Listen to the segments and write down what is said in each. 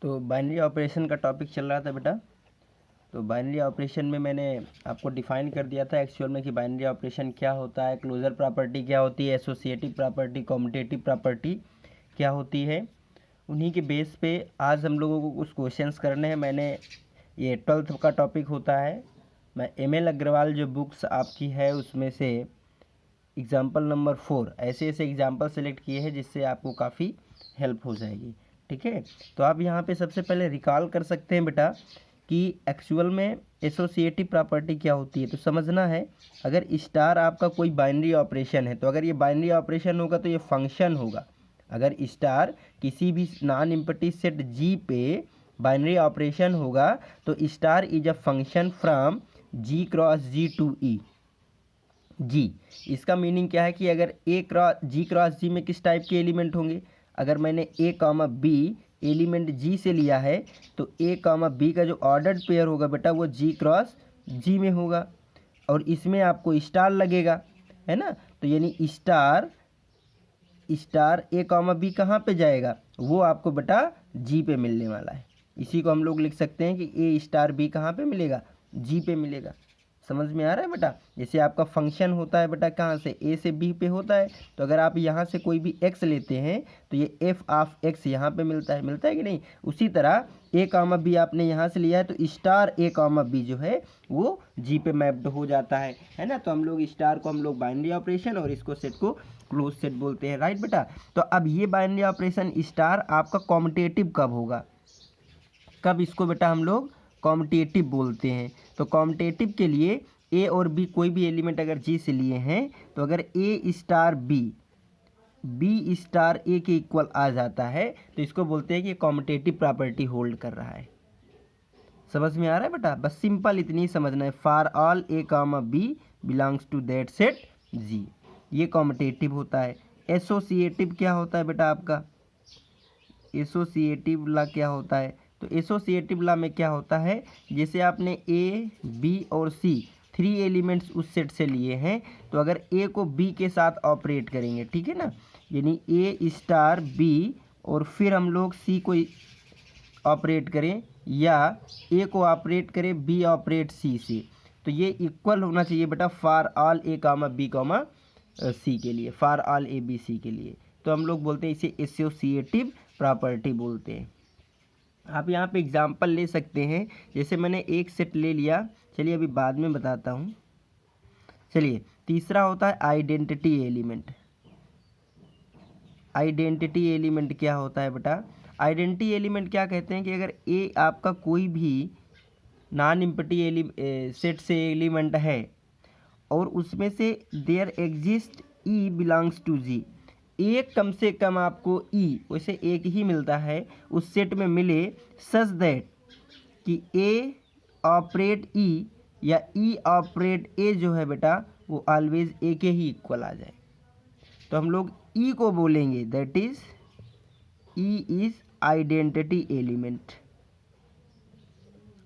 तो binary operation का topic चल रहा था बेटा। तो बाइनरी ऑपरेशन में मैंने आपको डिफाइन कर दिया था एक्चुअल में कि बाइनरी ऑपरेशन क्या होता है, क्लोजर प्रॉपर्टी क्या होती है, एसोसिएटिव प्रॉपर्टी, कॉम्यूटेटिव प्रॉपर्टी क्या होती है। उन्हीं के बेस पे आज हम लोगों को कुछ क्वेश्चंस करने हैं। मैंने ये 12th का टॉपिक होता है। मैं एम.एल. अग्रवाल जो बुक्स आपकी है उसमें से एग्जाम्पल नंबर 4 ऐसे ऐसे एग्जाम्पल सेलेक्ट किए हैं जिससे आपको काफ़ी हेल्प हो जाएगी। ठीक है, तो आप यहाँ पे सबसे पहले रिकॉल कर सकते हैं बेटा कि एक्चुअल में एसोसिएटिव प्रॉपर्टी क्या होती है। तो समझना है, अगर स्टार आपका कोई बाइनरी ऑपरेशन है तो अगर ये बाइनरी ऑपरेशन होगा तो ये फंक्शन होगा। अगर स्टार किसी भी नॉन एम्प्टी सेट जी पे बाइनरी ऑपरेशन होगा तो star is a function from G cross G to E G. इसका मीनिंग क्या है कि अगर जी क्रॉस जी में किस टाइप के एलिमेंट होंगे, अगर मैंने ए कामा बी एलिमेंट जी से लिया है तो ए कामा बी का जो ऑर्डर्ड पेयर होगा बेटा वो जी क्रॉस जी में होगा और इसमें आपको स्टार लगेगा, है ना। तो यानी स्टार ए कामा बी कहाँ पे जाएगा, वो आपको बेटा जी पे मिलने वाला है। इसी को हम लोग लिख सकते हैं कि ए स्टार बी कहाँ पे मिलेगा, जी पे मिलेगा। समझ में आ रहा है बेटा। जैसे आपका फंक्शन होता है बेटा कहाँ से, ए से बी पे होता है, तो अगर आप यहाँ से कोई भी एक्स लेते हैं तो ये एफ ऑफ एक्स यहाँ पे मिलता है कि नहीं। उसी तरह ए कामा बी आपने यहाँ से लिया है तो स्टार ए कामा बी जो है वो जी पे मैप्ड हो जाता है ना। तो हम लोग स्टार को हम लोग बाइनरी ऑपरेशन और इसको सेट को क्लोज सेट बोलते हैं, राइट बेटा। तो अब ये बाइनरी ऑपरेशन स्टार आपका कॉम्यूटेटिव कब होगा, कब इसको बेटा हम लोग कॉम्यूटेटिव बोलते हैं। तो कॉम्यूटेटिव के लिए ए और बी कोई भी एलिमेंट अगर जी से लिए हैं तो अगर ए स्टार बी स्टार ए के इक्वल आ जाता है तो इसको बोलते हैं कि कॉम्यूटेटिव प्रॉपर्टी होल्ड कर रहा है। समझ में आ रहा है बेटा, बस सिंपल इतनी ही समझना है। For all a comma b belongs to that set G, ये कॉम्यूटेटिव होता है। एसोसिएटिव क्या होता है बेटा आपका, एसोसिएटिव ला क्या होता है, तो एसोसिएटिव ला में क्या होता है, जैसे आपने ए बी और सी 3 एलिमेंट्स उस सेट से लिए हैं तो अगर ए को बी के साथ ऑपरेट करेंगे, ठीक है ना, यानी ए स्टार बी और फिर हम लोग सी को ऑपरेट करें या ए को ऑपरेट करें बी ऑपरेट सी से, तो ये इक्वल होना चाहिए बेटा for all a comma b comma c के लिए, for all a b c के लिए। तो हम लोग बोलते हैं इसे एसोसिएटिव प्रॉपर्टी बोलते हैं। आप यहाँ पे एग्जांपल ले सकते हैं, जैसे मैंने एक सेट ले लिया, चलिए अभी बाद में बताता हूँ। चलिए तीसरा होता है आइडेंटिटी एलिमेंट। आइडेंटिटी एलिमेंट क्या होता है बेटा, आइडेंटिटी एलिमेंट क्या कहते हैं कि अगर ए आपका कोई भी नॉन एम्प्टी सेट से एलिमेंट है और उसमें से there exist e belongs to G, एक कम से कम आपको ई वैसे एक ही मिलता है उस सेट में मिले, सच दैट कि ए ऑपरेट ई या ई ऑपरेट ए जो है बेटा वो ऑलवेज ए के ही इक्वल आ जाए, तो हम लोग ई को बोलेंगे that is e is identity element.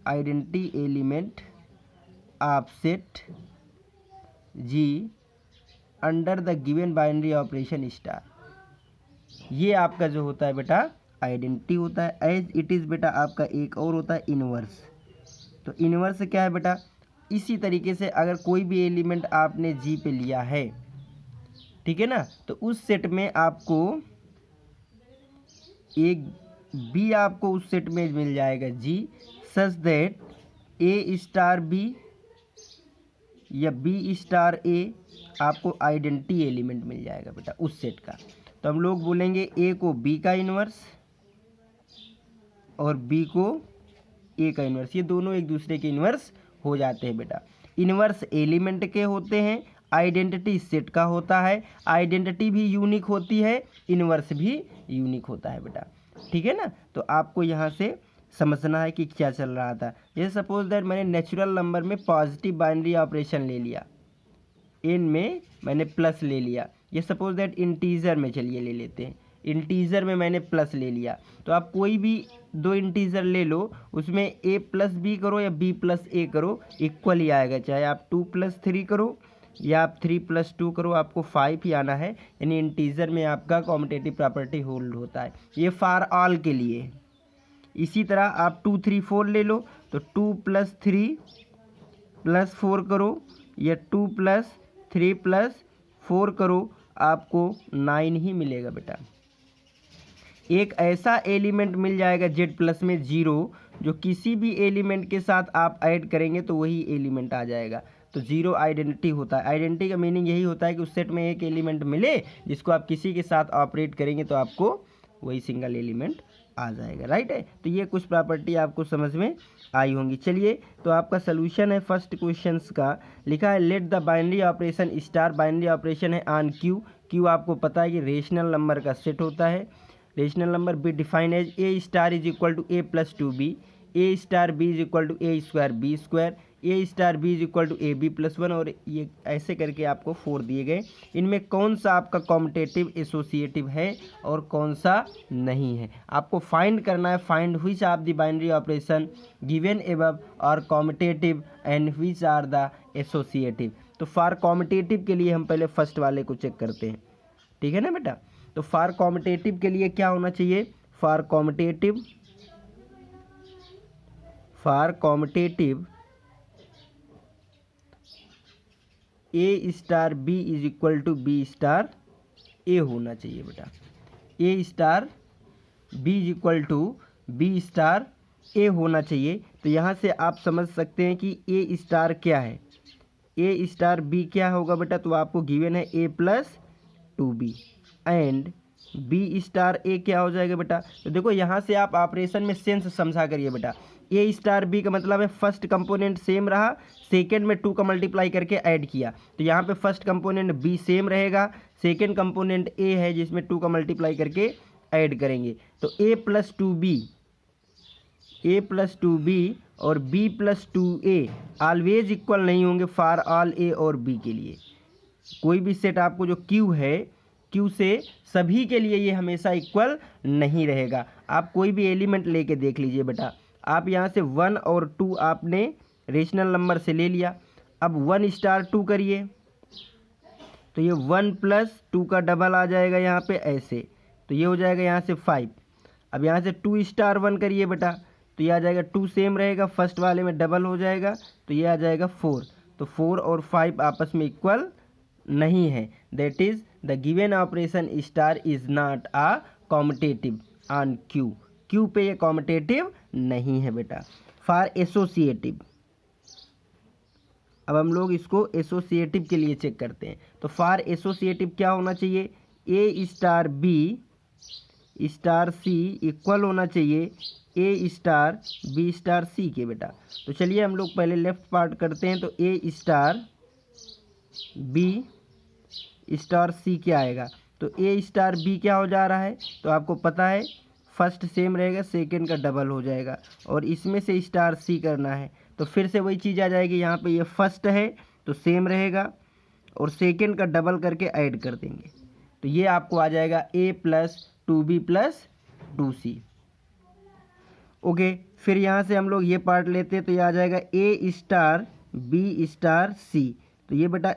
Identity element of set G under the given binary operation star, ये आपका जो होता है बेटा आइडेंटिटी होता है। एज इट इज़ बेटा आपका एक और होता है इनवर्स। तो इनवर्स क्या है बेटा, इसी तरीके से अगर कोई भी एलिमेंट आपने जी पे लिया है, ठीक है ना, तो उस सेट में आपको एक बी आपको उस सेट में मिल जाएगा G, such that a star b या बी स्टार ए आपको आइडेंटिटी एलिमेंट मिल जाएगा बेटा उस सेट का। तो हम लोग बोलेंगे ए को बी का इन्वर्स और बी को ए का इन्वर्स, ये दोनों एक दूसरे के इन्वर्स हो जाते हैं बेटा। इन्वर्स एलिमेंट के होते हैं, आइडेंटिटी सेट का होता है, आइडेंटिटी भी यूनिक होती है, इन्वर्स भी यूनिक होता है बेटा, ठीक है ना। तो आपको यहाँ से समझना है कि क्या चल रहा था। जैसे सपोज दैट मैंने नेचुरल नंबर में पॉजिटिव बाइनरी ऑपरेशन ले लिया, एन में मैंने प्लस ले लिया, ये सपोज दैट इंटीजर में चलिए ले लेते हैं, इंटीजर में मैंने प्लस ले लिया, तो आप कोई भी 2 इंटीजर ले लो उसमें ए प्लस बी करो या बी प्लस ए करो इक्वल ही आएगा, चाहे आप 2 प्लस 3 करो या आप 3 प्लस 2 करो, आपको 5 ही आना है, यानी इंटीजर में आपका कॉम्यूटेटिव प्रॉपर्टी होल्ड होता है। ये फॉर ऑल के लिए, इसी तरह आप 2 3 4 ले लो, तो 2 + 3 + 4 करो, या 2 + 3 + 4 करो, आपको 9 ही मिलेगा बेटा। एक ऐसा एलिमेंट मिल जाएगा जेड प्लस में 0, जो किसी भी एलिमेंट के साथ आप ऐड करेंगे तो वही एलिमेंट आ जाएगा। तो 0 आइडेंटिटी होता है। आइडेंटिटी का मीनिंग यही होता है कि उस सेट में एक एलिमेंट मिले जिसको आप किसी के साथ ऑपरेट करेंगे तो आपको वही सिंगल एलिमेंट आ जाएगा, राइट है। तो ये कुछ प्रॉपर्टी आपको समझ में आई होंगी। चलिए, तो आपका सोल्यूशन है फर्स्ट क्वेश्चन का। लिखा है let the binary operation star, binary operation है ऑन क्यू। क्यू आपको पता है कि रेशनल नंबर का सेट होता है। Rational number b define as a star is equal to a plus 2b, a star b is equal to a square b square, a star b is equal to a b plus 1, और ये ऐसे करके आपको 4 दिए गए। इनमें कौन सा आपका कॉम्पिटेटिव एसोसिएटिव है और कौन सा नहीं है, आपको फाइंड करना है। Find which of the binary operation given above are competitive and which are the associative. तो फॉर कॉम्पिटेटिव के लिए हम पहले फर्स्ट वाले को चेक करते हैं, ठीक है ना बेटा। तो फॉर कॉम्पिटेटिव के लिए क्या होना चाहिए, for competitive a star b is equal to b star a होना चाहिए बेटा। A star b is equal to b star a होना चाहिए। तो यहाँ से आप समझ सकते हैं कि ए स्टार क्या है, ए स्टार बी क्या होगा बेटा। तो आपको गिवन है a plus 2b and b star a क्या हो जाएगा बेटा। तो देखो यहाँ से आप ऑपरेशन में सेंस समझा करिए बेटा। ए स्टार बी का मतलब है फर्स्ट कंपोनेंट सेम रहा, सेकेंड में 2 का मल्टीप्लाई करके ऐड किया, तो यहाँ पे फर्स्ट कंपोनेंट बी सेम रहेगा, सेकेंड कंपोनेंट ए है जिसमें 2 का मल्टीप्लाई करके ऐड करेंगे। तो ए प्लस 2b और b plus 2a always equal नहीं होंगे फॉर ऑल ए और b के लिए। कोई भी सेट आपको जो क्यू है, क्यू से सभी के लिए ये हमेशा इक्वल नहीं रहेगा। आप कोई भी एलिमेंट लेके देख लीजिए बेटा। आप यहाँ से 1 और 2 आपने रेशनल नंबर से ले लिया। अब 1 स्टार 2 करिए, तो ये 1 + 2 का डबल आ जाएगा यहाँ पे ऐसे, तो ये हो जाएगा यहाँ से 5। अब यहाँ से 2 स्टार 1 करिए बेटा, तो ये आ जाएगा 2 सेम रहेगा, फर्स्ट वाले में डबल हो जाएगा, तो ये आ जाएगा 4। तो 4 और 5 आपस में इक्वल नहीं है। That is the given operation star is not a competitive on Q. Q पे ये कॉम्पिटेटिव नहीं है बेटा। फॉर एसोसिएटिव, अब हम लोग इसको एसोसिएटिव के लिए चेक करते हैं। तो फॉर एसोसिएटिव क्या होना चाहिए, ए star B star c equal होना चाहिए ए स्टार बी स्टार सी के बेटा। तो चलिए हम लोग पहले लेफ्ट पार्ट करते हैं। तो ए स्टार बी स्टार सी क्या आएगा, तो ए स्टार बी क्या हो जा रहा है, तो आपको पता है फर्स्ट सेम रहेगा, सेकंड का डबल हो जाएगा, और इसमें से स्टार सी करना है, तो फिर से वही चीज़ आ जाएगी। यहाँ पे ये फर्स्ट है तो सेम रहेगा, और सेकंड का डबल करके ऐड कर देंगे, तो ये आपको आ जाएगा ए plus 2b plus 2c। Okay, फिर यहाँ से हम लोग ये पार्ट लेते हैं, तो ये आ जाएगा ए स्टार बी स्टार सी। तो ये बेटा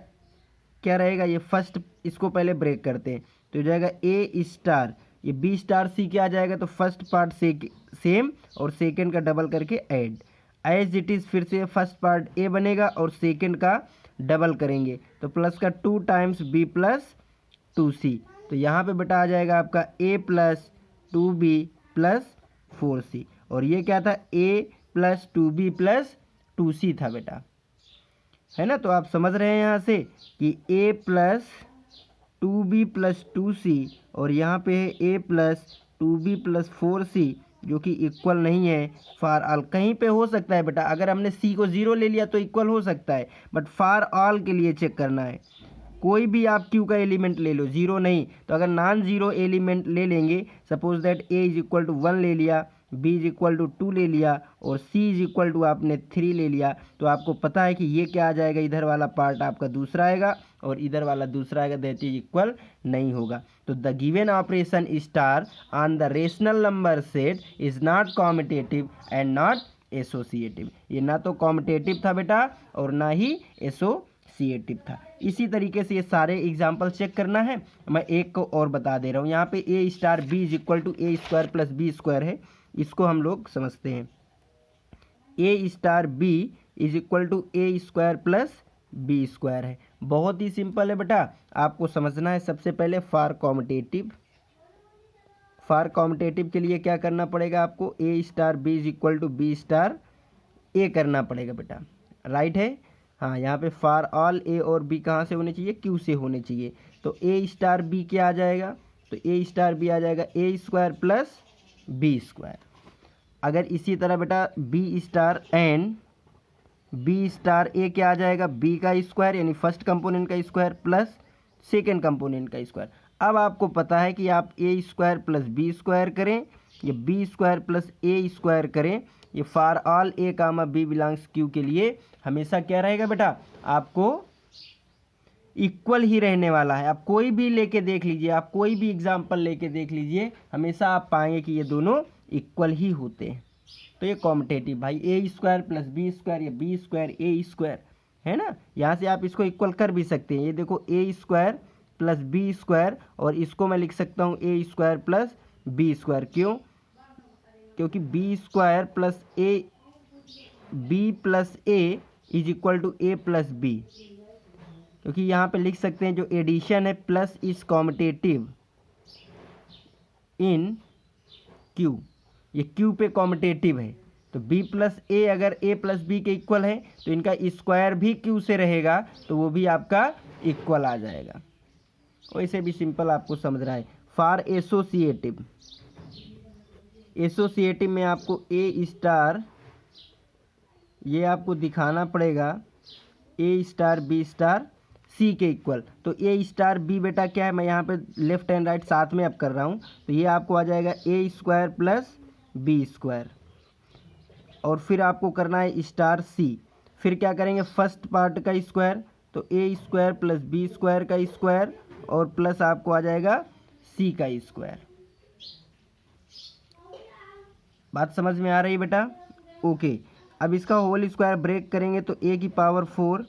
क्या रहेगा, ये फर्स्ट इसको पहले ब्रेक करते हैं, तो हो जाएगा ए स्टार, ये बी स्टार सी क्या आ जाएगा, तो फर्स्ट पार्ट से सेम और सेकंड का डबल करके ऐड एज इट इज़। फिर से फर्स्ट पार्ट ए बनेगा और सेकंड का डबल करेंगे, तो प्लस का 2 टाइम्स बी प्लस 2c। तो यहाँ पे बेटा आ जाएगा आपका ए प्लस 2b प्लस 4c, और ये क्या था, ए प्लस 2b प्लस 2c था बेटा, है ना। तो आप समझ रहे हैं यहाँ से कि a plus 2b plus 2c और यहाँ पे है a plus 2b plus 4c, जो कि इक्वल नहीं है फॉर ऑल। कहीं पे हो सकता है बेटा, अगर हमने c को 0 ले लिया तो इक्वल हो सकता है, बट फॉर ऑल के लिए चेक करना है। कोई भी आप q का एलिमेंट ले लो, 0 नहीं, तो अगर नॉन जीरो एलिमेंट ले लेंगे, suppose that a is equal to 1 ले लिया, b इज इक्वल टू 2 ले लिया, और c इज इक्वल टू आपने 3 ले लिया, तो आपको पता है कि ये क्या आ जाएगा, इधर वाला पार्ट आपका दूसरा आएगा और इधर वाला दूसरा आएगा, दैट इज इक्वल नहीं होगा। तो the given operation star on the rational number set is not competitive and not associative. ये ना तो कॉम्पिटेटिव था बेटा और ना ही एसोसिएटिव था। इसी तरीके से ये सारे एग्जाम्पल चेक करना है। मैं एक को और बता दे रहा हूँ, यहाँ पे a star b is equal to a square plus b square है, इसको हम लोग समझते हैं। A star b is equal to a square plus b square है। बहुत ही सिंपल है बेटा, आपको समझना है। सबसे पहले फॉर कॉम्पिटेटिव के लिए क्या करना पड़ेगा आपको, a star b is equal to b star a करना पड़ेगा बेटा, राइट है। हाँ, यहाँ पे फॉर ऑल ए और बी कहाँ से होने चाहिए, क्यू से होने चाहिए। तो ए स्टार बी क्या आ जाएगा, तो ए स्टार बी आ जाएगा a square plus b square. अगर इसी तरह बेटा b star and b star a क्या आ जाएगा, बी का स्क्वायर यानी फर्स्ट कंपोनेंट का स्क्वायर प्लस सेकेंड कंपोनेंट का स्क्वायर। अब आपको पता है कि आप a square plus b square करें या b square plus a square करें, ये for all a comma b belongs Q के लिए हमेशा क्या रहेगा बेटा, आपको इक्वल ही रहने वाला है। आप कोई भी लेके देख लीजिए, आप कोई भी एग्जाम्पल लेके देख लीजिए, हमेशा आप पाएंगे कि ये दोनों इक्वल ही होते हैं। तो ये कॉम्पिटेटिव भाई ए स्क्वायर प्लस बी स्क्वायर या बी स्क्वायर ए स्क्वायर है ना, यहाँ से आप इसको इक्वल कर भी सकते हैं। ये देखो a square plus b square, और इसको मैं लिख सकता हूँ a square plus b square. क्यों, क्योंकि b square plus a b plus a is equal to a plus b, क्योंकि यहाँ पे लिख सकते हैं जो एडिशन है plus is competitive in Q, ये क्यू पे कॉम्पिटेटिव है। तो b प्लस ए अगर a प्लस बी के इक्वल है तो इनका स्क्वायर भी q से रहेगा, तो वो भी आपका इक्वल आ जाएगा। वैसे भी सिंपल आपको समझ रहा है। फॉर एसोसिएटिव में आपको a स्टार ये आपको दिखाना पड़ेगा a star B star c के इक्वल। तो ए स्टार बी बेटा क्या है, मैं यहाँ पे लेफ्ट एंड राइट साथ में अब कर रहा हूँ, तो ये आपको आ जाएगा a square plus b square, और फिर आपको करना है स्टार सी। फिर क्या करेंगे, फर्स्ट पार्ट का स्क्वायर, तो a square plus b square का स्क्वायर, और प्लस आपको आ जाएगा सी का स्क्वायर। बात समझ में आ रही है बेटा, ओके। अब इसका होल स्क्वायर ब्रेक करेंगे तो ए की पावर 4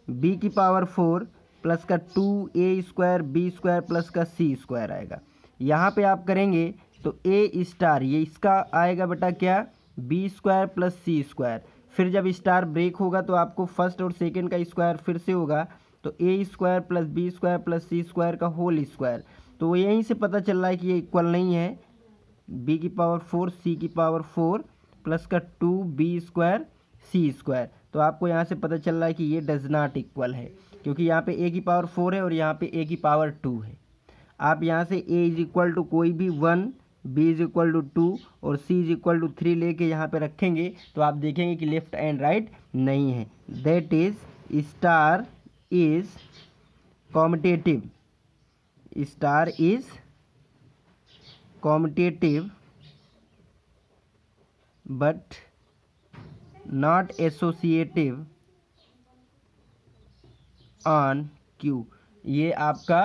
बी की पावर 4 प्लस का 2 ए स्क्वायर बी स्क्वायर प्लस का सी स्क्वायर आएगा। यहाँ पे आप करेंगे तो ए स्टार ये इसका आएगा बेटा क्या, B square plus c square. फिर जब स्टार ब्रेक होगा तो आपको फर्स्ट और सेकंड का स्क्वायर फिर से होगा, तो a square plus b square plus c square का होल स्क्वायर। तो यहीं से पता चल रहा है कि ये इक्वल नहीं है। बी की पावर 4 सी की पावर 4 प्लस का 2 बी स्क्वायर सी स्क्वायर। तो आपको यहाँ से पता चल रहा है कि ये डज नॉट इक्वल है, क्योंकि यहाँ पे ए की पावर 4 है और यहाँ पे ए की पावर 2 है। आप यहाँ से ए इज इक्वल टू कोई भी 1, बी इज इक्वल टू 2 और सी इज इक्वल टू 3 लेके यहाँ पे रखेंगे तो आप देखेंगे कि लेफ्ट एंड राइट नहीं है। That is star is competitive, star is competitive but not associative on Q. ये आपका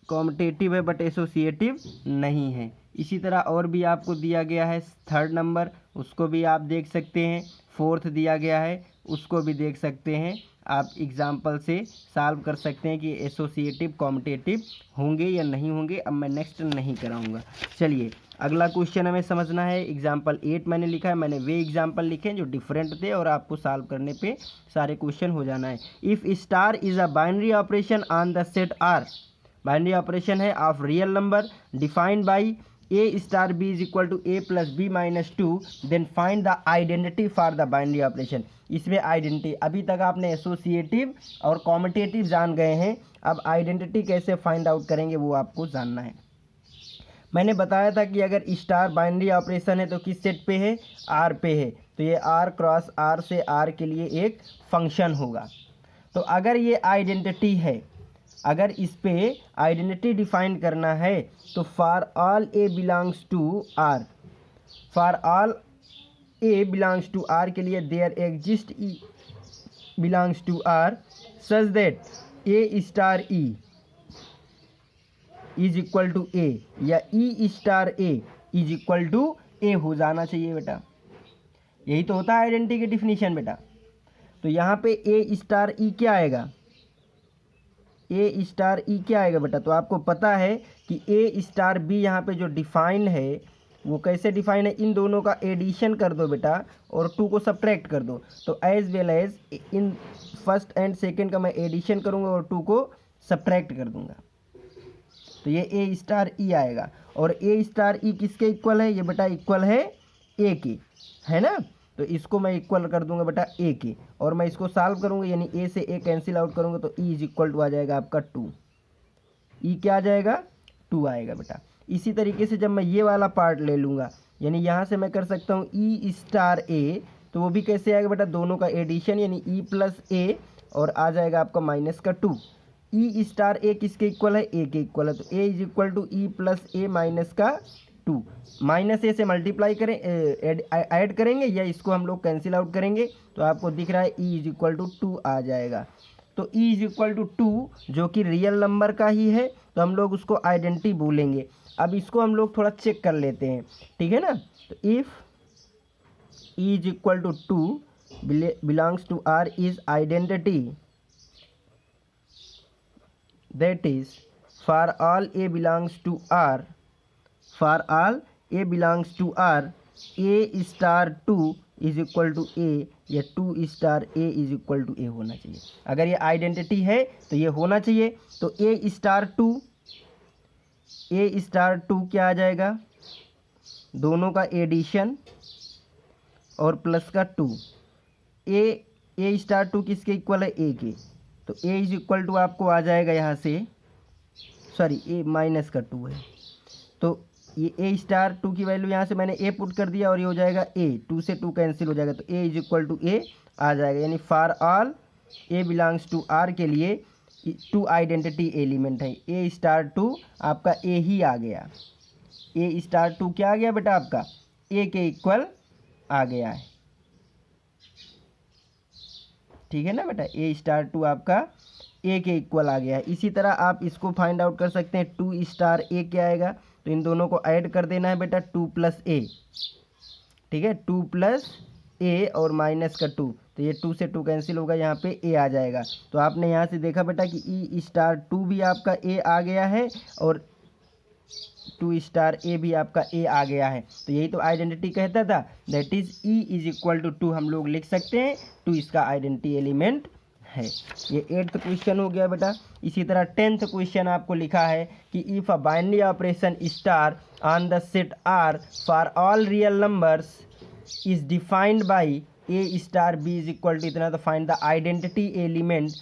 कॉम्पिटेटिव है बट एसोसिएटिव नहीं है। इसी तरह और भी आपको दिया गया है 3rd नंबर, उसको भी आप देख सकते हैं। 4th दिया गया है, उसको भी देख सकते हैं। आप एग्जाम्पल से सॉल्व कर सकते हैं कि एसोसिएटिव कॉम्पिटेटिव होंगे या नहीं होंगे। अब मैं नेक्स्ट नहीं कराऊंगा। चलिए अगला क्वेश्चन हमें समझना है। एग्जाम्पल 8 मैंने लिखा है, मैंने वे एग्जाम्पल लिखे हैं जो डिफरेंट थे और आपको सॉल्व करने पे सारे क्वेश्चन हो जाना है। If star is a binary operation on the set R, binary operation है of real number defined by a star b is equal to a plus b minus 2, then find the identity for the binary operation. इसमें identity, अभी तक आपने associative और competitive जान गए हैं, अब आइडेंटिटी कैसे फाइंड आउट करेंगे वो आपको जानना है। मैंने बताया था कि अगर स्टार बाइनरी ऑपरेशन है तो किस सेट पे है, आर पे है, तो ये आर क्रॉस आर से आर के लिए एक फंक्शन होगा। तो अगर ये आइडेंटिटी है, अगर इस पे आइडेंटिटी डिफाइन करना है तो for all a belongs to R, for all a belongs to R के लिए there exist e belongs to R such that a star e is equal to a या e star a is equal to a हो जाना चाहिए बेटा। यही तो होता है आइडेंटिटी की डिफिनीशन बेटा। तो यहाँ पे ए स्टार ई क्या आएगा, ए स्टार ई क्या आएगा बेटा, तो आपको पता है कि ए स्टार बी यहाँ पे जो डिफाइंड है वो कैसे डिफाइन है, इन दोनों का एडिशन कर दो बेटा और 2 को सब्ट्रैक्ट कर दो। तो as well as in first and second का मैं एडिशन करूँगा और 2 को सब्ट्रैक्ट कर दूंगा, तो ये ए स्टार ई आएगा। और ए स्टार ई किसके इक्वल है, ये बेटा इक्वल है ए के, है ना। तो इसको मैं इक्वल कर दूंगा बेटा ए के, और मैं इसको सॉल्व करूंगा, यानी ए से ए कैंसिल आउट करूंगा, तो ई इज इक्वल टू आ जाएगा आपका 2। ई क्या आ जाएगा, 2 आएगा बेटा। इसी तरीके से जब मैं ये वाला पार्ट ले लूँगा, यानी यहाँ से मैं कर सकता हूँ ई स्टार ए, तो वो भी कैसे आएगा बेटा, दोनों का एडिशन, यानी ई प्लस ए और आ जाएगा आपका माइनस का 2। ई स्टार ए किसके इक्वल है, ए के इक्वल है, तो a is equal to e plus a minus का 2। माइनस ए से मल्टीप्लाई करें, ऐड करेंगे या इसको हम लोग कैंसिल आउट करेंगे, तो आपको दिख रहा है ई इज इक्वल टू 2 आ जाएगा। तो ई इज इक्वल टू 2 जो कि रियल नंबर का ही है, तो हम लोग उसको आइडेंटिटी बोलेंगे। अब इसको हम लोग थोड़ा चेक कर लेते हैं, ठीक है ना। तो if e is equal to 2 belongs to R is identity, that is for all a belongs to R, for all a belongs to R, a star 2 is equal to a या 2 star a is equal to a होना चाहिए। अगर ये identity है तो ये होना चाहिए। तो a स्टार 2 क्या आ जाएगा, दोनों का एडिशन और प्लस का 2। a स्टार 2 किसके इक्वल है, a के, तो a इज इक्वल टू आपको आ जाएगा यहाँ से, सॉरी a माइनस का 2 है, तो ये a स्टार 2 की वैल्यू यहाँ से मैंने a पुट कर दिया और ये हो जाएगा a, 2 से 2 कैंसिल हो जाएगा, तो a is equal to a आ जाएगा। यानी for all a belongs to r के लिए 2 आइडेंटिटी एलिमेंट है, a स्टार 2 आपका a ही आ गया, a स्टार 2 क्या आ गया बेटा आपका, a के इक्वल आ गया है, ठीक है ना बेटा। ए स्टार 2 आपका ए के इक्वल आ गया है। इसी तरह आप इसको फाइंड आउट कर सकते हैं, 2 स्टार ए क्या आएगा, तो इन दोनों को ऐड कर देना है बेटा, 2 प्लस ए, ठीक है, 2 प्लस ए और माइनस का 2, तो ये 2 से 2 कैंसिल होगा, यहाँ पे ए आ जाएगा। तो आपने यहाँ से देखा बेटा कि ई स्टार 2 भी आपका ए आ गया है और 2 स्टार ए भी आपका ए आ गया है। तो यही तो आइडेंटिटी कहता था, that is e is equal to 2 हम लोग लिख सकते हैं, 2 इसका आइडेंटिटी एलिमेंट है। ये 8th क्वेश्चन हो गया बेटा। इसी तरह 10th क्वेश्चन आपको लिखा है कि if a binary operation star on the set R for all real numbers is defined by a star b is equal to इतना, तो find the identity element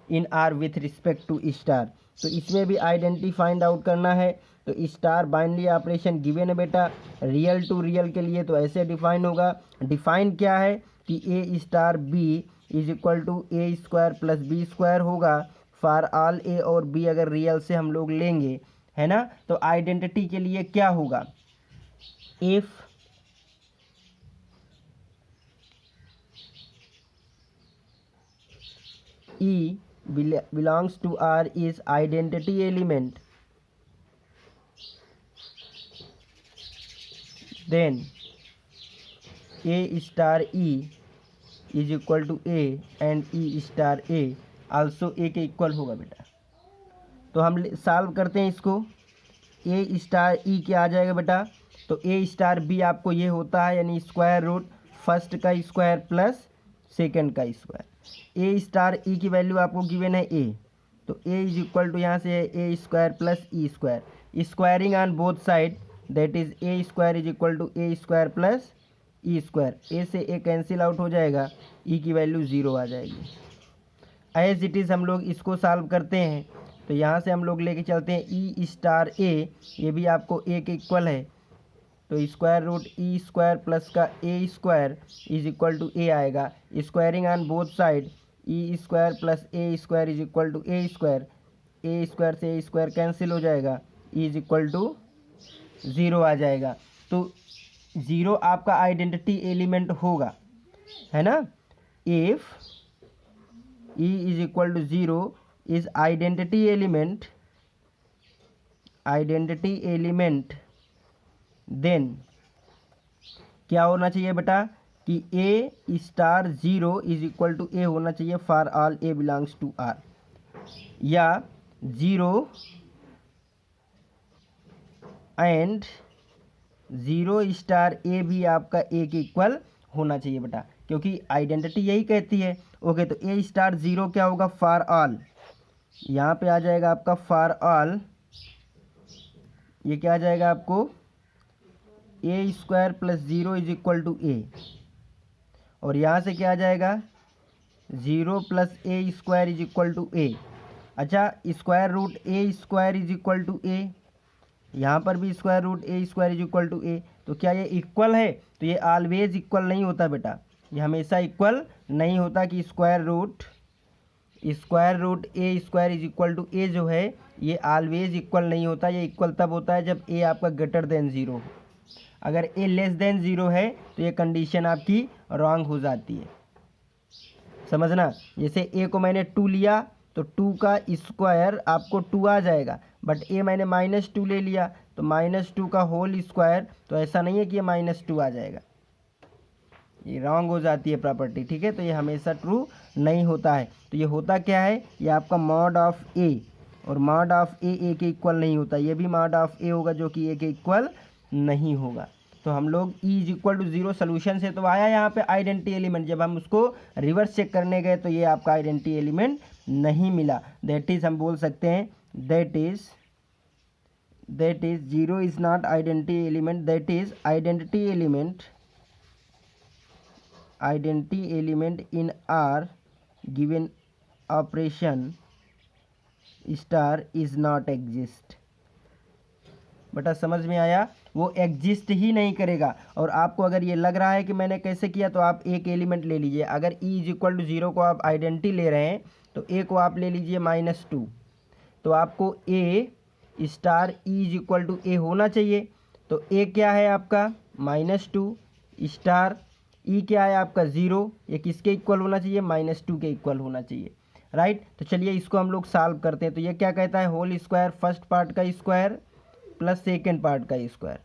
in R with respect to star. तो इसमें भी identity find out करना है। तो star binary operation given है बेटा, रियल टू रियल के लिए तो ऐसे डिफाइन होगा। डिफाइन क्या है कि a star b is equal to a square plus b square होगा फॉर ऑल ए और बी अगर रियल से हम लोग लेंगे, है ना। तो आइडेंटिटी के लिए क्या होगा, if E belongs to R is identity element, then A star E is equal to A and E star A also A के इक्वल होगा बेटा। तो हम सॉल्व करते हैं इसको। A स्टार E क्या आ जाएगा बेटा, तो A स्टार B आपको ये होता है, यानी स्क्वायर रूट फर्स्ट का स्क्वायर प्लस सेकंड का स्क्वायर। ए स्टार ई की वैल्यू आपको गिवन है ए, तो ए इज इक्वल टू यहाँ से a square plus e square, squaring on both side, that is a square is equal to a square plus e square. A से a cancel out हो जाएगा, ई की value 0 आ जाएगी। As it is हम लोग इसको सॉल्व करते हैं। तो यहाँ से हम लोग लेके चलते हैं ई स्टार ए, ये भी आपको ए के इक्वल है, तो square root e square plus का a square is equal to a आएगा। Squaring on both side, e square plus a square is equal to a square से ए स्क्वायर कैंसिल हो जाएगा, ई इज इक्वल टू 0 आ जाएगा। तो 0 आपका identity element होगा, है ना। If e is equal to 0 is identity element, then क्या होना चाहिए बेटा कि a star 0 is equal to a होना चाहिए for all a belongs to R, या 0 एंड ज़ीरो स्टार ए भी आपका ए के इक्वल होना चाहिए बेटा, क्योंकि आइडेंटिटी यही कहती है। ओके, तो ए स्टार ज़ीरो क्या होगा, फॉर ऑल, यहाँ पे आ जाएगा आपका फॉर ऑल, ये क्या आ जाएगा आपको, a square plus zero is equal to a, और यहाँ से क्या आ जाएगा, zero plus a square is equal to a. अच्छा, square root a square is equal to a, यहाँ पर भी square root a square is equal to a. तो क्या ये इक्वल है, तो ये ऑलवेज इक्वल नहीं होता बेटा, ये हमेशा इक्वल नहीं होता कि square root a square is equal to a जो है ये ऑलवेज इक्वल नहीं होता। ये इक्वल तब होता है जब ए आपका ग्रेटर देन ज़ीरो हो। अगर ए लेस देन ज़ीरो है तो ये कंडीशन आपकी रॉन्ग हो जाती है, समझना। जैसे ए को मैंने 2 लिया तो 2 का स्क्वायर आपको 2 आ जाएगा, बट ए मैंने -2 ले लिया तो -2 का होल स्क्वायर, तो ऐसा नहीं है कि ये -2 आ जाएगा, ये रॉन्ग हो जाती है प्रॉपर्टी, ठीक है। तो ये हमेशा ट्रू नहीं होता है। तो ये होता क्या है, ये आपका मॉड ऑफ ए, और मॉड ऑफ ए के इक्वल नहीं होता, ये भी मॉड ऑफ ए होगा जो कि ए के इक्वल नहीं होगा। तो हम लोग e is equal to zero solution से तो आया यहाँ पे आइडेंटिटी एलिमेंट, जब हम उसको रिवर्स चेक करने गए तो ये आपका आइडेंटिटी एलिमेंट नहीं मिला। दैट इज़ हम बोल सकते हैं that is zero is not identity element, that is identity element in R given operation star is not exist। बेटा समझ में आया, वो एग्जिस्ट ही नहीं करेगा। और आपको अगर ये लग रहा है कि मैंने कैसे किया, तो आप एक एलिमेंट ले लीजिए। अगर e is equal to zero को आप आइडेंटिटी ले रहे हैं तो ए को आप ले लीजिए -2, तो आपको a star e is equal to a होना चाहिए। तो ए क्या है आपका -2 स्टार, ई क्या है आपका 0, ये किसके इक्वल होना चाहिए, -2 के इक्वल होना चाहिए, राइट। तो चलिए इसको हम लोग सॉल्व करते हैं। तो ये क्या कहता है, होल स्क्वायर फर्स्ट पार्ट का स्क्वायर प्लस सेकेंड पार्ट का स्क्वायर।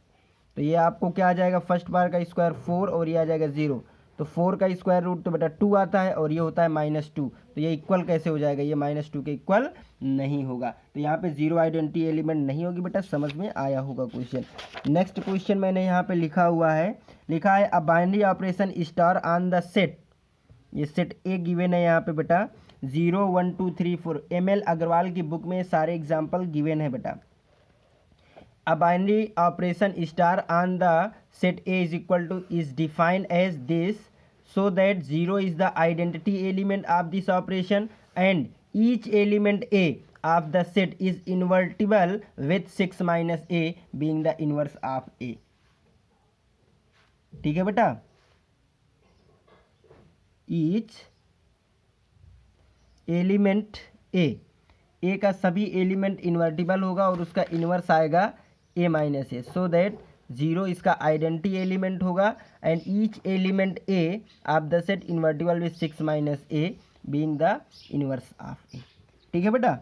तो ये आपको क्या आ जाएगा, फर्स्ट पार्ट का स्क्वायर 4 और ये आ जाएगा 0, तो 4 का स्क्वायर रूट तो बेटा 2 आता है और ये होता है -2, तो ये इक्वल कैसे हो जाएगा, ये -2 के इक्वल नहीं होगा। तो यहाँ पे ज़ीरो आइडेंटिटी एलिमेंट नहीं होगी बेटा, समझ में आया होगा क्वेश्चन। नेक्स्ट क्वेश्चन मैंने यहाँ पे लिखा है अ binary operation star on the set, ये सेट ए गिवन है यहाँ पे बेटा 0 1 2 3 4, ML अग्रवाल की बुक में सारे एग्जाम्पल गिवन है बेटा। A binary operation star on the set A is equal to is defined as this, so that 0 is the identity element of this operation and each element A of the set is invertible with 6 minus A being the inverse of A। ठीक है बेटा, each element ए का सभी element invertible होगा और उसका inverse आएगा ए minus A, so that 0 इसका आइडेंटिटी एलिमेंट होगा and each element a of the set invertible with 6 minus a being the inverse of a. ठीक है बेटा,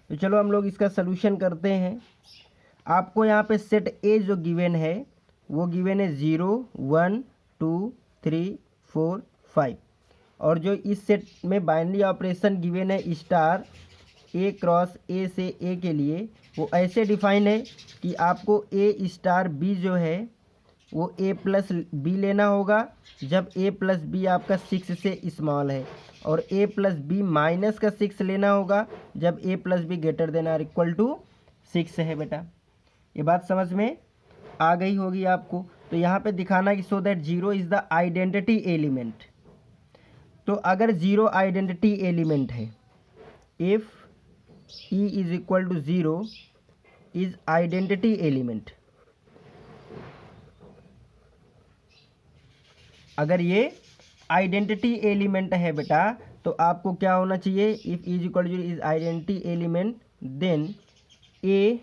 तो चलो हम लोग इसका सलूशन करते हैं। आपको यहाँ पे सेट ए जो गिवन है वो गिवन है 0 1 2 3 4 5, और जो इस सेट में बाइनरी ऑपरेशन गिवन है स्टार ए क्रॉस ए से ए के लिए, वो ऐसे डिफाइन है कि आपको ए स्टार बी जो है वो ए प्लस बी लेना होगा जब ए प्लस बी आपका 6 से स्मॉल है, और ए प्लस बी माइनस का 6 लेना होगा जब a plus b greater than or equal to 6 है। बेटा ये बात समझ में आ गई होगी आपको। तो यहाँ पे दिखाना कि so that 0 is the identity element. तो अगर 0 आइडेंटिटी एलिमेंट है, if e is equal to 0 is identity element, अगर ये आइडेंटिटी एलिमेंट है बेटा तो आपको क्या होना चाहिए, if is equal to is identity element then a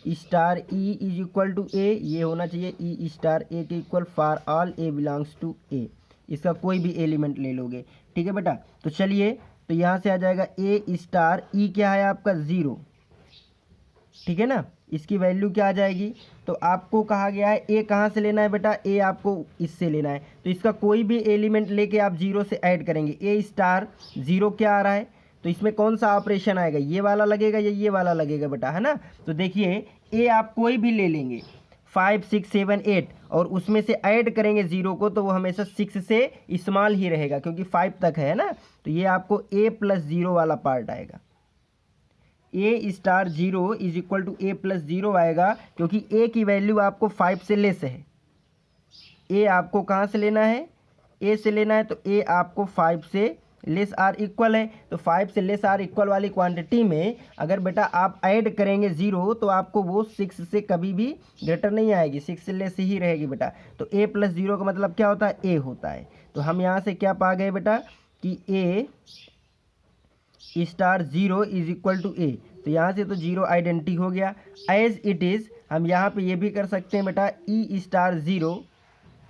star e is equal to a, ये होना चाहिए ई स्टार ए के equal for all a belongs to a, इसका कोई भी एलिमेंट ले लोगे। ठीक है बेटा, तो चलिए तो यहाँ से आ जाएगा ए स्टार ई क्या है आपका 0, ठीक है ना, इसकी वैल्यू क्या आ जाएगी। तो आपको कहा गया है ए कहाँ से लेना है बेटा, ए आपको इससे लेना है, तो इसका कोई भी एलिमेंट लेके आप 0 से ऐड करेंगे। ए स्टार 0 क्या आ रहा है, तो इसमें कौन सा ऑपरेशन आएगा, ये वाला लगेगा या ये वाला लगेगा बेटा, है ना। तो देखिए ए आप कोई भी ले लेंगे, 5 6 7 8 और उसमें से ऐड करेंगे 0 को तो वो हमेशा 6 से स्मॉल ही रहेगा क्योंकि 5 तक है ना। तो ये आपको a प्लस 0 वाला पार्ट आएगा। a star 0 is equal to a plus 0 आएगा क्योंकि a की वैल्यू आपको 5 से लेस है। a आपको कहाँ से लेना है, a से लेना है, तो a आपको 5 से लेस आर इक्वल है। तो 5 से लेस आर इक्वल वाली क्वांटिटी में अगर बेटा आप ऐड करेंगे 0 तो आपको वो 6 से कभी भी ग्रेटर नहीं आएगी, 6 से लेस ही रहेगी बेटा। तो a प्लस 0 का मतलब क्या होता है, a होता है। तो हम यहाँ से क्या पा गए बेटा कि a star 0 is equal to a। तो यहाँ से तो 0 आइडेंटिटी हो गया। एज इट इज़ हम यहाँ पे ये भी कर सकते हैं बेटा e स्टार 0।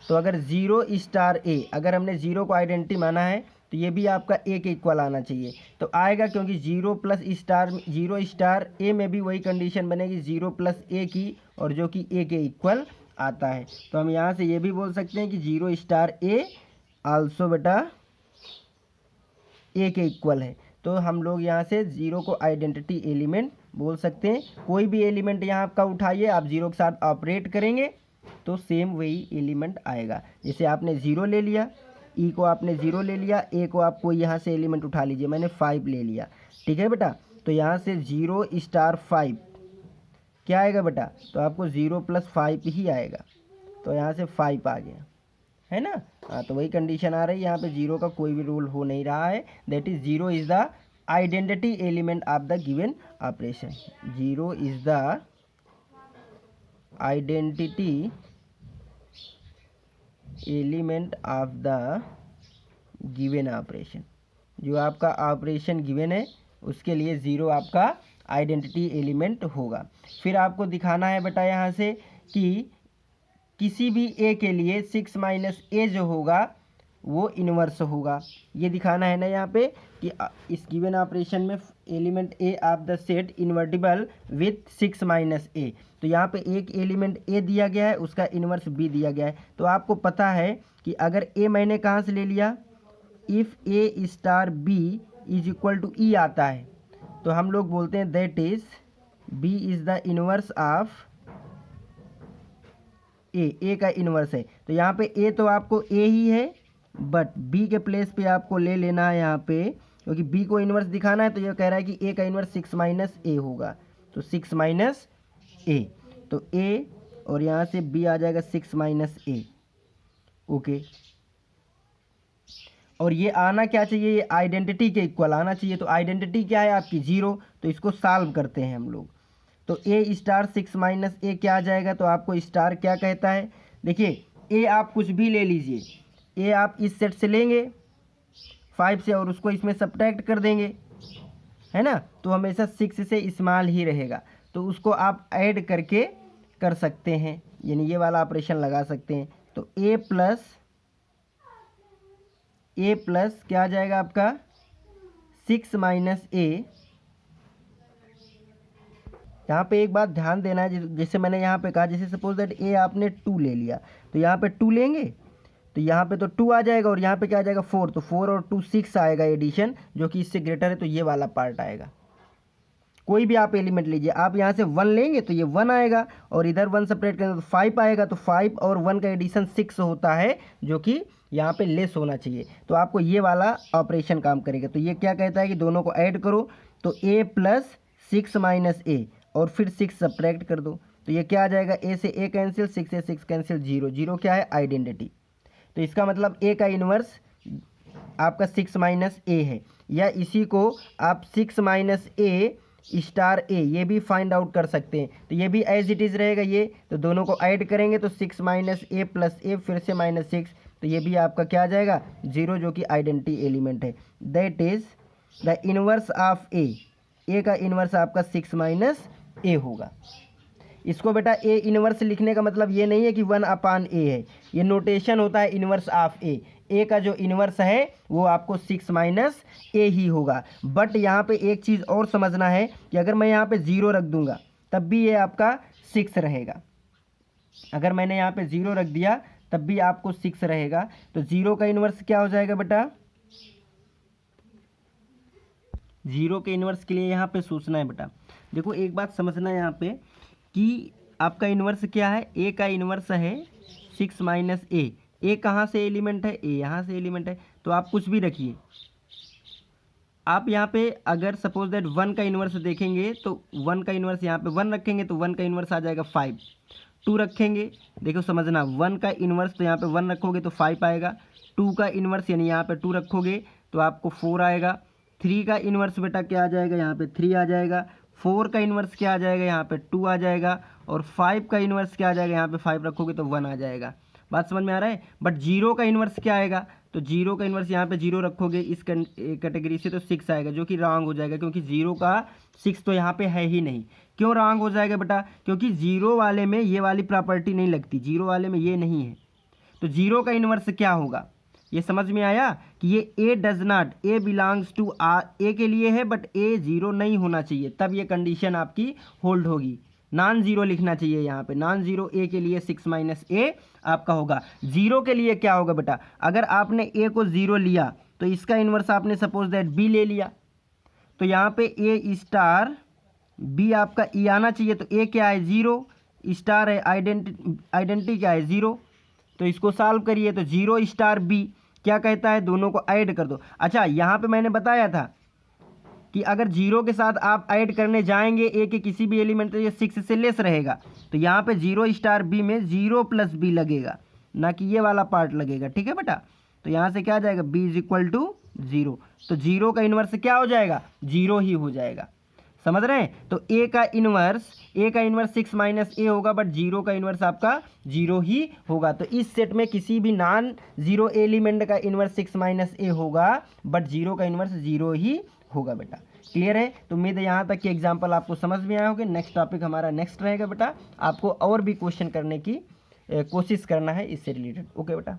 तो अगर 0 स्टार a, अगर हमने 0 को आइडेंटिटी माना है तो ये भी आपका a के इक्वल आना चाहिए। तो आएगा क्योंकि 0 प्लस स्टार 0 स्टार a में भी वही कंडीशन बनेगी 0 प्लस a की, और जो कि a के इक्वल आता है। तो हम यहाँ से ये भी बोल सकते हैं कि 0 स्टार a आल्सो बेटा a के इक्वल है। तो हम लोग यहाँ से 0 को आइडेंटिटी एलिमेंट बोल सकते हैं। कोई भी एलिमेंट यहाँ आपका उठाइए, आप 0 के साथ ऑपरेट करेंगे तो सेम वही एलिमेंट आएगा। जैसे आपने 0 ले लिया, ई को आपने 0 ले लिया, ए को आप कोई यहाँ से एलिमेंट उठा लीजिए, मैंने 5 ले लिया, ठीक है बेटा। तो यहाँ से 0 स्टार 5 क्या आएगा बेटा, तो आपको 0 प्लस 5 ही आएगा। तो यहाँ से 5 आ गया, है ना। हाँ, तो वही कंडीशन आ रही है, यहाँ पे 0 का कोई भी रोल हो नहीं रहा है। That is 0 is the identity element of the given operation. 0 is the identity element of the given operation. जो आपका ऑपरेशन गिवन है उसके लिए 0 आपका आइडेंटिटी एलिमेंट होगा। फिर आपको दिखाना है बेटा यहाँ से कि किसी भी a के लिए 6 माइनस a जो होगा वो इन्वर्स होगा। ये दिखाना है ना यहाँ पे कि इस गिवन ऑपरेशन में element a of the set invertible with 6 minus a। तो यहाँ पे एक एलिमेंट a दिया गया है, उसका इन्वर्स b दिया गया है। तो आपको पता है कि अगर a मैंने कहाँ से ले लिया, if a star b is equal to e आता है तो हम लोग बोलते हैं that is b is the inverse of a का इन्वर्स है। तो यहाँ पे a तो आपको a ही है, बट b के प्लेस पे आपको ले लेना है यहाँ पे, क्योंकि b को इन्वर्स दिखाना है। तो ये कह रहा है कि a का इन्वर्स 6 माइनस a होगा, तो 6 माइनस a, तो a और यहाँ से b आ जाएगा 6 माइनस a। ओके, और ये आना क्या चाहिए, ये आइडेंटिटी के इक्वल आना चाहिए। तो आइडेंटिटी क्या है आपकी 0, तो इसको सॉल्व करते हैं हम लोग। तो a स्टार 6 माइनस a क्या आ जाएगा, तो आपको स्टार क्या कहता है, देखिए a आप कुछ भी ले लीजिए, a आप इस सेट से लेंगे 5 से और उसको इसमें सब्ट्रैक्ट कर देंगे, है ना। तो हमेशा 6 से स्मॉल ही रहेगा, तो उसको आप ऐड करके कर सकते हैं, यानी ये वाला ऑपरेशन लगा सकते हैं। तो a प्लस क्या आ जाएगा आपका 6 माइनस a। यहाँ पे एक बात ध्यान देना है, जैसे मैंने यहाँ पे कहा, जैसे सपोज दैट a आपने 2 ले लिया, तो यहाँ पे 2 लेंगे तो यहाँ पे तो 2 आ जाएगा, और यहाँ पे क्या आ जाएगा 4, तो 4 और 2 6 आएगा एडिशन, जो कि इससे ग्रेटर है, तो ये वाला पार्ट आएगा। कोई भी आप एलिमेंट लीजिए, आप यहाँ से 1 लेंगे तो ये 1 आएगा, और इधर 1 सेपरेट करेंगे तो 5 आएगा, तो 5 और 1 का एडिशन 6 होता है, जो कि यहाँ पे लेस होना चाहिए। तो आपको ये वाला ऑपरेशन काम करेगा। तो ये क्या कहता है कि दोनों को ऐड करो, तो a प्लस 6 माइनस a और फिर 6 सब्ट्रैक्ट कर दो, तो ये क्या आ जाएगा, a से a कैंसिल, 6 से 6 कैंसिल, 0, 0 क्या है आइडेंटिटी। तो इसका मतलब a का इन्वर्स आपका 6 माइनस a है, या इसी को आप 6 माइनस a स्टार a ये भी फाइंड आउट कर सकते हैं। तो ये भी एज इट इज़ रहेगा ये, तो दोनों को ऐड करेंगे तो 6 माइनस a प्लस a फिर से माइनस 6, तो ये भी आपका क्या आ जाएगा 0, जो कि आइडेंटिटी एलिमेंट है। That is the inverse of a का इन्वर्स आपका 6 माइनस a होगा। इसको बेटा a इन्वर्स लिखने का मतलब ये नहीं है कि 1 अपान a है, ये नोटेशन होता है इन्वर्स ऑफ a का जो इन्वर्स है वो आपको 6 माइनस a ही होगा। बट यहाँ पे एक चीज़ और समझना है कि अगर मैं यहाँ पे 0 रख दूंगा तब भी ये आपका 6 रहेगा। अगर मैंने यहाँ पे 0 रख दिया तब भी आपको 6 रहेगा। तो 0 का इन्वर्स क्या हो जाएगा बेटा, 0 के इन्वर्स के लिए यहाँ पे सोचना है बेटा। देखो एक बात समझना है यहाँ पे कि आपका इन्वर्स क्या है, ए का इन्वर्स है 6 माइनस ए। ए कहाँ से एलिमेंट है, ए यहाँ से एलिमेंट है। तो आप कुछ भी रखिए, आप यहाँ पे अगर सपोज दैट 1 का इन्वर्स देखेंगे तो 1 का इन्वर्स यहाँ पे 1 रखेंगे तो 1 का इन्वर्स आ जाएगा 5। 2 रखेंगे, देखो समझना, 1 का इन्वर्स तो यहाँ पे 1 रखोगे तो 5 आएगा। 2 का इन्वर्स यानी यहाँ पे 2 रखोगे तो आपको 4 आएगा। 3 का इन्वर्स बेटा क्या आ जाएगा, यहाँ पे 3 आ जाएगा। 4 का इन्वर्स क्या आ जाएगा, यहाँ पे 2 आ जाएगा। और 5 का इन्वर्स क्या आ जाएगा, यहाँ पे 5 रखोगे तो 1 आ जाएगा। बात समझ में आ रहा है। बट 0 का इन्वर्स क्या आएगा, तो 0 का इन्वर्स यहाँ पे 0 रखोगे इस कैटेगरी से तो 6 आएगा, जो कि रॉन्ग हो जाएगा, क्योंकि 0 का 6 तो यहाँ पे है ही नहीं। क्यों रॉन्ग हो जाएगा बेटा, क्योंकि 0 वाले में ये वाली प्रॉपर्टी नहीं लगती, 0 वाले में ये नहीं है। तो 0 का इन्वर्स क्या होगा, ये समझ में आया कि ये a does not, a belongs to R, a के लिए है बट ए 0 नहीं होना चाहिए, तब ये कंडीशन आपकी होल्ड होगी। नॉन जीरो लिखना चाहिए यहाँ पे, नॉन जीरो ए के लिए 6 माइनस ए आपका होगा। 0 के लिए क्या होगा बेटा, अगर आपने ए को 0 लिया तो इसका इन्वर्स आपने सपोज दैट बी ले लिया, तो यहाँ पे ए स्टार बी आपका ई आना चाहिए। तो ए क्या है 0, स्टार है आइडेंटिटी क्या है 0, तो इसको सॉल्व करिए। तो 0 स्टार बी क्या कहता है, दोनों को ऐड कर दो। अच्छा यहाँ पे मैंने बताया था कि अगर 0 के साथ आप ऐड करने जाएंगे ए के किसी भी एलिमेंट तो ये 6 से लेस रहेगा, तो यहाँ पे 0 स्टार बी में 0 प्लस बी लगेगा, ना कि ये वाला पार्ट लगेगा। ठीक है बेटा, तो यहाँ से क्या आ जाएगा, b इज इक्वल टू 0। तो 0 का इन्वर्स क्या हो जाएगा, 0 ही हो जाएगा। समझ रहे हैं। तो ए का इन्वर्स 6 माइनस ए होगा, बट 0 का इन्वर्स आपका 0 ही होगा। तो इस सेट में किसी भी नॉन जीरो एलिमेंट का इन्वर्स 6 माइनस ए होगा, बट 0 का इन्वर्स 0 ही होगा बेटा। क्लियर है। तो उम्मीद है यहाँ तक कि एग्जाम्पल आपको समझ में आए होंगे। नेक्स्ट टॉपिक हमारा नेक्स्ट रहेगा बेटा, आपको और भी क्वेश्चन करने की कोशिश करना है इससे रिलेटेड। ओके बेटा।